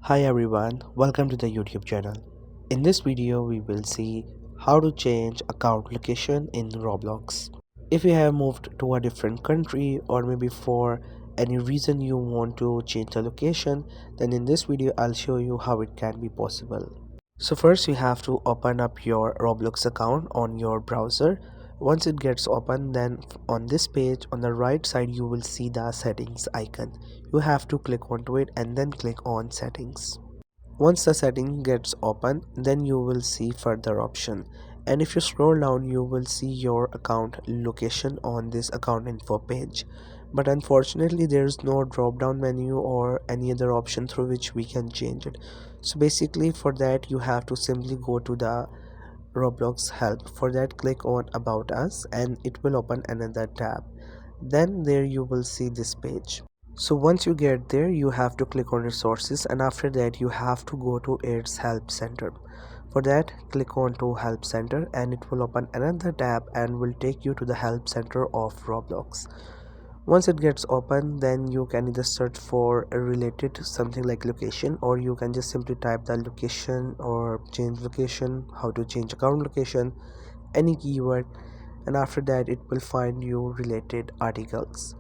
Hi everyone, welcome to the YouTube channel. In this video, we will see how to change account location in Roblox. If you have moved to a different country or maybe for any reason you want to change the location, then in this video I'll show you how it can be possible. So first you have to open up your Roblox account on your browser. Once it gets open, then on this page on the right side you will see the settings icon. You have to click onto it and then click on settings. Once the setting gets open, then you will see further option, and if you scroll down you will see your account location on this account info page. But unfortunately there is no drop down menu or any other option through which we can change it. So basically for that you have to simply go to the Roblox help. For that click on about us and it will open another tab. Then there you will see this page. So once you get there you have to click on resources, and after that you have to go to its help center. For that click on to help center and it will open another tab and will take you to the help center of Roblox. Once it gets open, then you can either search for a related to something like location, or you can just simply type the location or change location, how to change account location, any keyword, and after that it will find you related articles.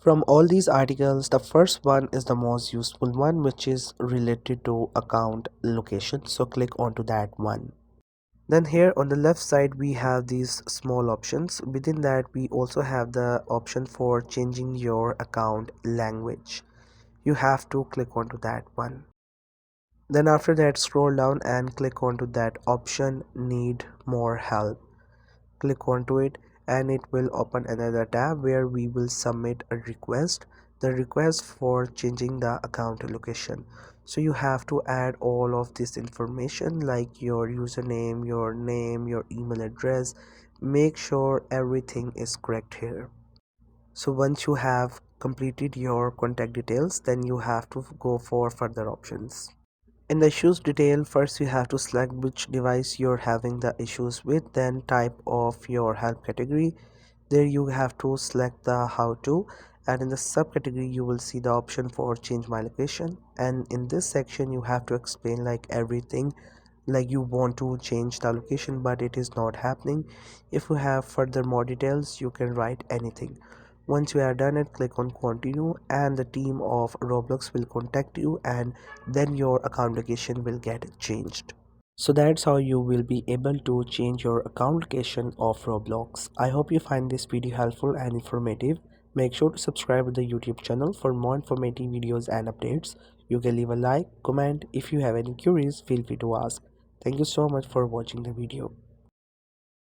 From all these articles, the first one is the most useful one, which is related to account location. So click onto that one. Then here on the left side we have these small options. Within that we also have the option for changing your account language. You have to click onto that one. Then after that scroll down and click onto that option need more help. Click onto it and it will open another tab where we will submit a request, the request for changing the account location. So you have to add all of this information like your username, your name, your email address. Make sure everything is correct here. So once you have completed your contact details, then you have to go for further options. In the issues detail, first you have to select which device you're having the issues with, then type of your help category. There you have to select the how to, and in the subcategory you will see the option for change my location, and in this section you have to explain like everything, like you want to change the location but it is not happening. If you have further more details you can write anything. Once you are done it, click on continue and the team of Roblox will contact you, and then your account location will get changed. So that's how you will be able to change your account location of Roblox. I hope you find this video helpful and informative. Make sure to subscribe to the YouTube channel for more informative videos and updates. You can leave a like, comment. If you have any queries, feel free to ask. Thank you so much for watching the video.